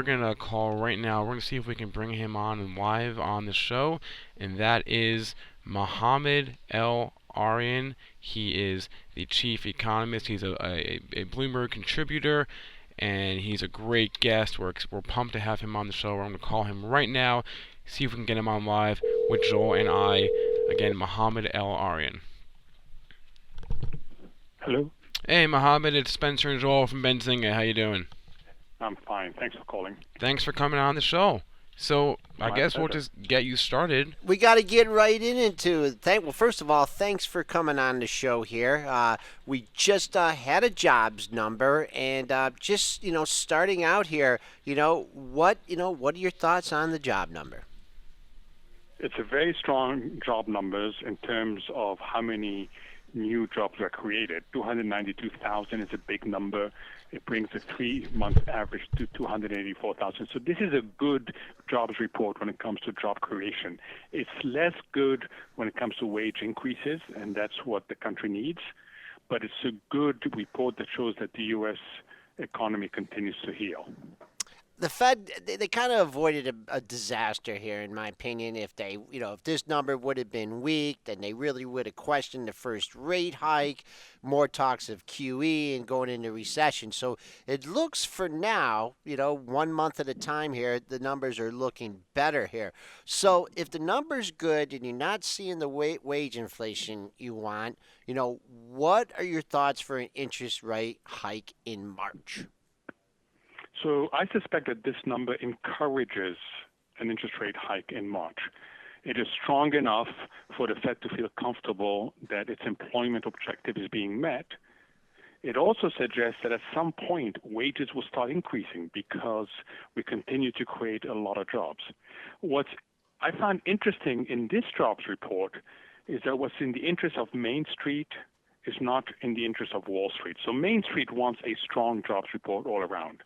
going to call right now. We're going to see if we can bring him on live on the show, and that is Mohamed El-Erian. He is the chief economist. He's a Bloomberg contributor, and he's a great guest. We're pumped to have him on the show. We're going to call him right now, see if we can get him on live with Joel and I. Again, Mohamed El-Erian. Hello. Hey, Mohamed, it's Spencer and Joel from Benzinga. How you doing? I'm fine. Thanks for calling. Thanks for coming on the show. So I My guess pleasure. we'll just get you started. We got to get right into it. Well, first of all, thanks for coming on the show here. We just had a jobs number, and just starting out here, what are your thoughts on the job number? It's a very strong job numbers in terms of how many new jobs were created. 292,000 is a big number. It brings the 3-month average to 284,000. So this is a good jobs report when it comes to job creation. It's less good when it comes to wage increases, and that's what the country needs. But it's a good report that shows that the U.S. economy continues to heal. The Fed, they kind of avoided a disaster here, in my opinion. If they, if this number would have been weak, then they really would have questioned the first rate hike, more talks of QE and going into recession. So it looks for now, 1 month at a time here, the numbers are looking better here. So if the number's good and you're not seeing the wage inflation you want, what are your thoughts for an interest rate hike in March? So I suspect that this number encourages an interest rate hike in March. It is strong enough for the Fed to feel comfortable that its employment objective is being met. It also suggests that at some point wages will start increasing because we continue to create a lot of jobs. What I found interesting in this jobs report is that what's in the interest of Main Street is not in the interest of Wall Street. So Main Street wants a strong jobs report all around.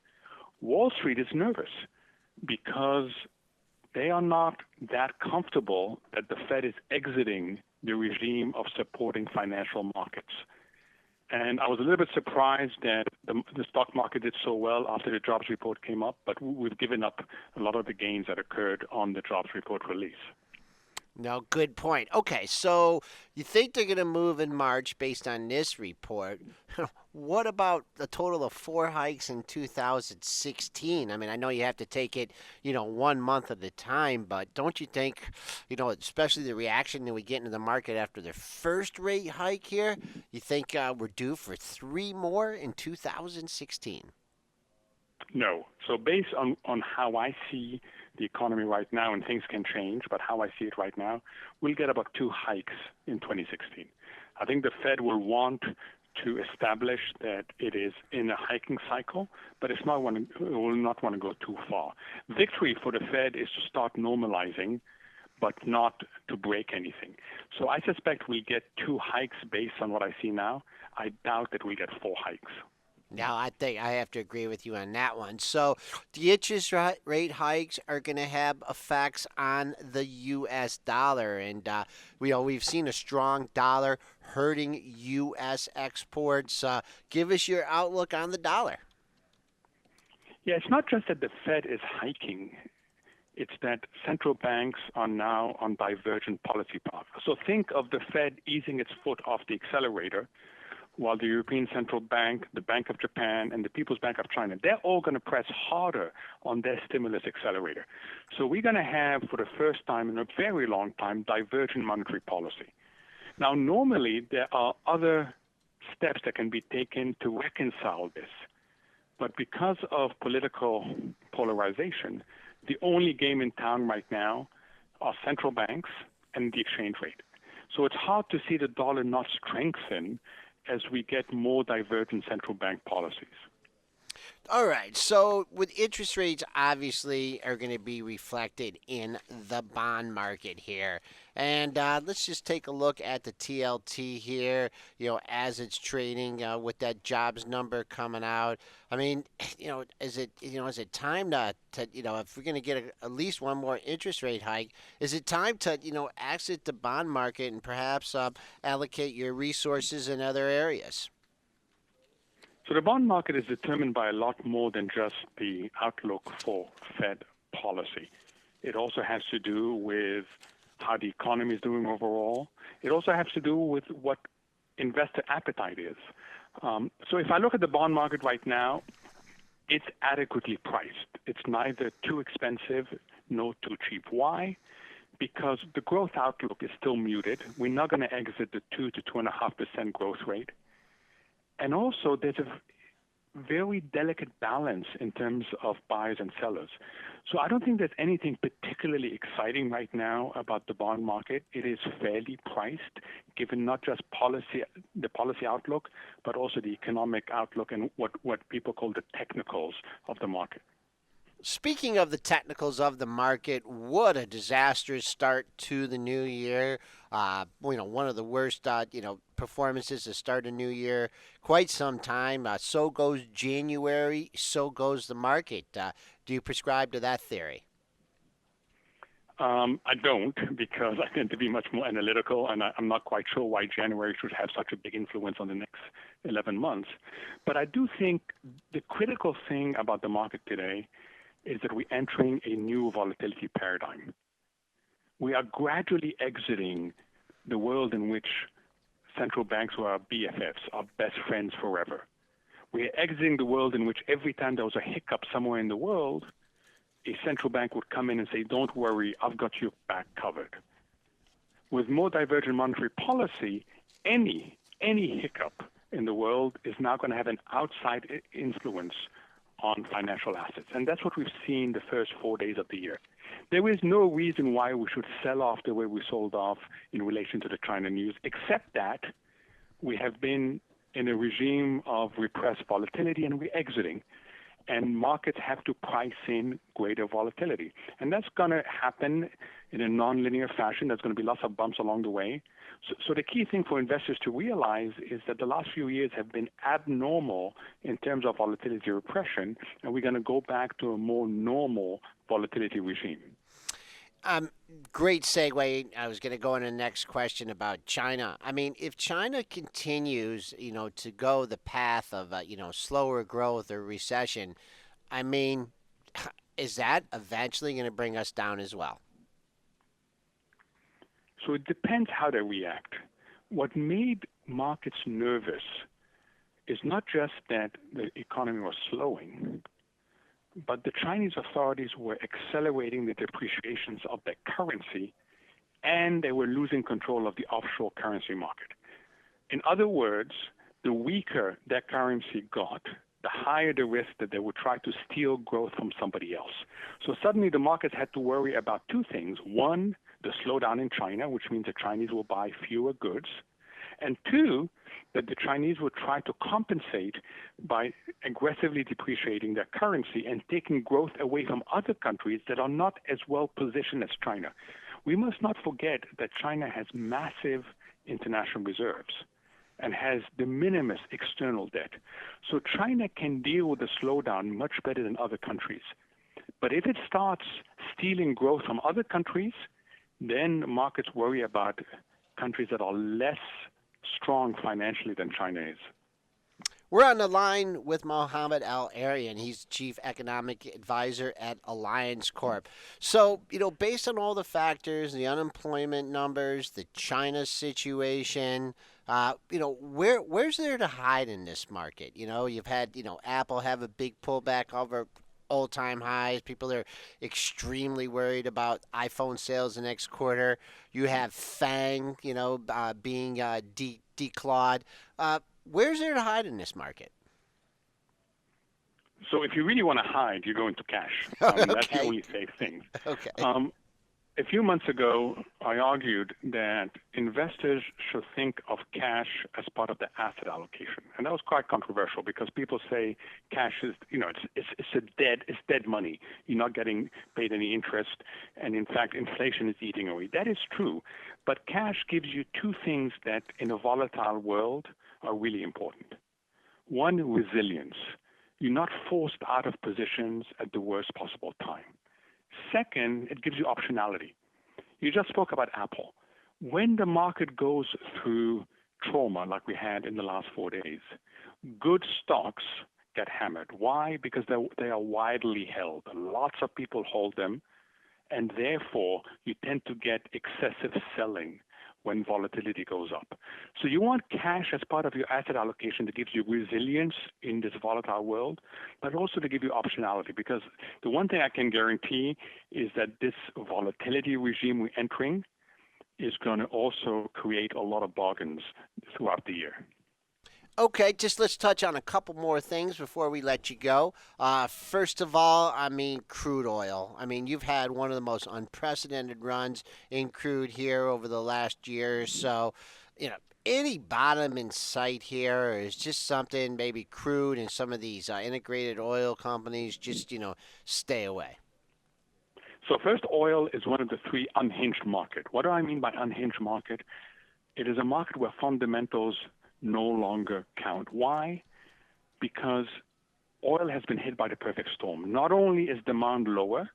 Wall Street is nervous because they are not that comfortable that the Fed is exiting the regime of supporting financial markets. And I was a little bit surprised that the stock market did so well after the jobs report came up, but we've given up a lot of the gains that occurred on the jobs report release. No, good point. Okay, so you think they're going to move in March based on this report. What about the total of 4 hikes in 2016? I mean, I know you have to take it, 1 month at a time, but don't you think, especially the reaction that we get into the market after the first rate hike here, you think we're due for 3 more in 2016? No. So based on how I see the economy right now, and things can change, but how I see it right now, we'll get about 2 hikes in 2016. I think the Fed will want to establish that it is in a hiking cycle, but it will not want to go too far. Victory for the Fed is to start normalizing, but not to break anything. So I suspect we'll get 2 hikes based on what I see now. I doubt that we get 4 hikes. Now, I think I have to agree with you on that one. So the interest rate hikes are going to have effects on the U.S. dollar. And, we've seen a strong dollar hurting U.S. exports. Give us your outlook on the dollar. Yeah, it's not just that the Fed is hiking. It's that central banks are now on divergent policy paths. So think of the Fed easing its foot off the accelerator, while the European Central Bank, the Bank of Japan, and the People's Bank of China, they're all going to press harder on their stimulus accelerator. So we're going to have, for the first time in a very long time, divergent monetary policy. Now, normally, there are other steps that can be taken to reconcile this. But because of political polarization, the only game in town right now are central banks and the exchange rate. So it's hard to see the dollar not strengthen as we get more divergent central bank policies. All right. So with interest rates, obviously, are going to be reflected in the bond market here. And let's just take a look at the TLT here, as it's trading with that jobs number coming out. I mean, is it time to if we're going to get at least one more interest rate hike, is it time to, exit the bond market and perhaps allocate your resources in other areas? So the bond market is determined by a lot more than just the outlook for Fed policy. It also has to do with how the economy is doing overall. It also has to do with what investor appetite is. So if I look at the bond market right now, it's adequately priced. It's neither too expensive nor too cheap. Why? Because the growth outlook is still muted. We're not going to exit the 2 to 2.5% growth rate. And also, there's a very delicate balance in terms of buyers and sellers. So I don't think there's anything particularly exciting right now about the bond market. It is fairly priced, given not just the policy outlook, but also the economic outlook and what people call the technicals of the market. Speaking of the technicals of the market, what a disastrous start to the new year. One of the worst, performances to start a new year quite some time. So goes January, so goes the market. Do you prescribe to that theory? I don't, because I tend to be much more analytical, and I'm not quite sure why January should have such a big influence on the next 11 months. But I do think the critical thing about the market today is that we're entering a new volatility paradigm. We are gradually exiting the world in which central banks were our BFFs, our best friends forever. We're exiting the world in which every time there was a hiccup somewhere in the world, a central bank would come in and say, don't worry, I've got your back covered. With more divergent monetary policy, any hiccup in the world is now going to have an outside influence on financial assets. And that's what we've seen the first 4 days of the year. There is no reason why we should sell off the way we sold off in relation to the China news, except that we have been in a regime of repressed volatility and we're exiting. And markets have to price in greater volatility. And that's going to happen in a nonlinear fashion. There's going to be lots of bumps along the way. So the key thing for investors to realize is that the last few years have been abnormal in terms of volatility repression, and we're going to go back to a more normal volatility regime. Great segue. I was going to go into the next question about China. I mean, if China continues, to go the path of, slower growth or recession, I mean, is that eventually going to bring us down as well? So it depends how they react. What made markets nervous is not just that the economy was slowing, but the Chinese authorities were accelerating the depreciations of their currency, and they were losing control of the offshore currency market. In other words, the weaker that currency got, the higher the risk that they would try to steal growth from somebody else. So suddenly the markets had to worry about two things. One, the slowdown in China, which means the Chinese will buy fewer goods. And two, that the Chinese would try to compensate by aggressively depreciating their currency and taking growth away from other countries that are not as well positioned as China. We must not forget that China has massive international reserves and has de minimis external debt. So China can deal with the slowdown much better than other countries. But if it starts stealing growth from other countries, then markets worry about countries that are less strong financially than China is. We're on the line with Mohamed El-Erian. He's Chief Economic Advisor at Allianz Corp. So, based on all the factors, the unemployment numbers, the China situation, where's there to hide in this market? You've had, Apple have a big pullback over all-time highs. People are extremely worried about iPhone sales the next quarter. You have FANG, being declawed. Where's there to hide in this market? So if you really want to hide, you go into cash. That's the only safe thing. Okay. A few months ago, I argued that investors should think of cash as part of the asset allocation, and that was quite controversial because people say cash is, it's dead money. You're not getting paid any interest, and in fact, inflation is eating away. That is true, but cash gives you two things that, in a volatile world, are really important. One, resilience. You're not forced out of positions at the worst possible time. Second, it gives you optionality. You just spoke about Apple. When the market goes through trauma like we had in the last 4 days, good stocks get hammered. Why? Because they are widely held. Lots of people hold them, and therefore you tend to get excessive selling when volatility goes up. So you want cash as part of your asset allocation that gives you resilience in this volatile world, but also to give you optionality. Because the one thing I can guarantee is that this volatility regime we're entering is going to also create a lot of bargains throughout the year. Okay, just let's touch on a couple more things before we let you go. First of all, I mean, crude oil. I mean, you've had one of the most unprecedented runs in crude here over the last year or so. Any bottom in sight here, or is just something maybe crude and some of these integrated oil companies just, stay away? So first, oil is one of the three unhinged markets. What do I mean by unhinged market? It is a market where fundamentals no longer count. Why? Because oil has been hit by the perfect storm. Not only is demand lower,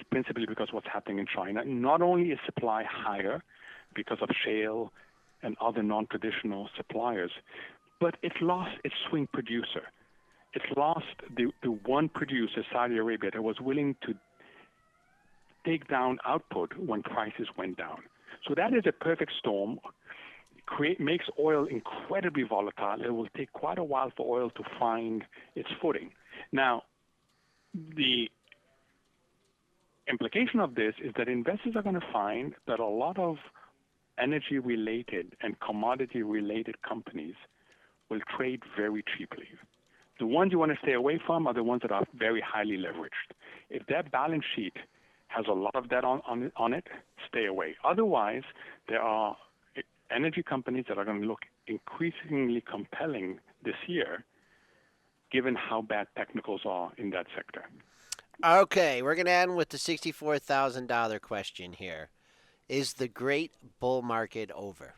principally because of what's happening in China, not only is supply higher because of shale and other non-traditional suppliers, but it lost its swing producer. It lost the one producer, Saudi Arabia, that was willing to take down output when prices went down. So that is a perfect storm. Makes oil incredibly volatile. It will take quite a while for oil to find its footing. Now, the implication of this is that investors are going to find that a lot of energy-related and commodity-related companies will trade very cheaply. The ones you want to stay away from are the ones that are very highly leveraged. If their balance sheet has a lot of debt on it, stay away. Otherwise, there are energy companies that are going to look increasingly compelling this year, given how bad technicals are in that sector. Okay, we're going to end with the $64,000 question here. Is the great bull market over?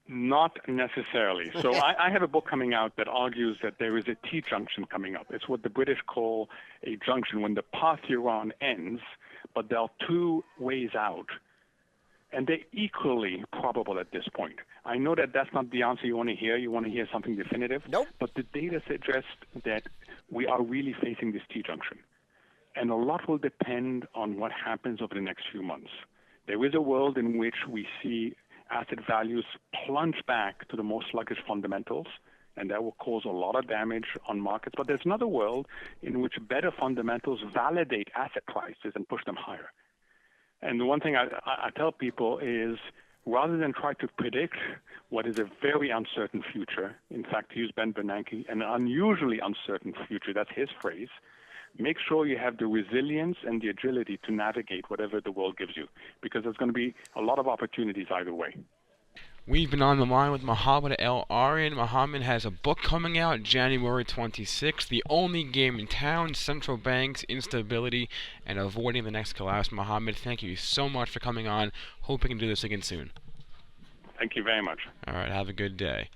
Not necessarily. So I have a book coming out that argues that there is a T-junction coming up. It's what the British call a junction, when the path you're on ends, but there are two ways out. And they're equally probable at this point. I know that that's not the answer you want to hear. You want to hear something definitive. Nope. But the data suggests that we are really facing this T-junction. And a lot will depend on what happens over the next few months. There is a world in which we see asset values plunge back to the most sluggish fundamentals, and that will cause a lot of damage on markets. But there's another world in which better fundamentals validate asset prices and push them higher. And the one thing I tell people is, rather than try to predict what is a very uncertain future, in fact, to use Ben Bernanke, an unusually uncertain future, that's his phrase, make sure you have the resilience and the agility to navigate whatever the world gives you, because there's going to be a lot of opportunities either way. We've been on the line with Mohamed El-Erian. Mohamed has a book coming out January 26th, The Only Game in Town, Central Banks, Instability, and Avoiding the Next Collapse. Mohamed, thank you so much for coming on. Hope we can do this again soon. Thank you very much. All right, have a good day.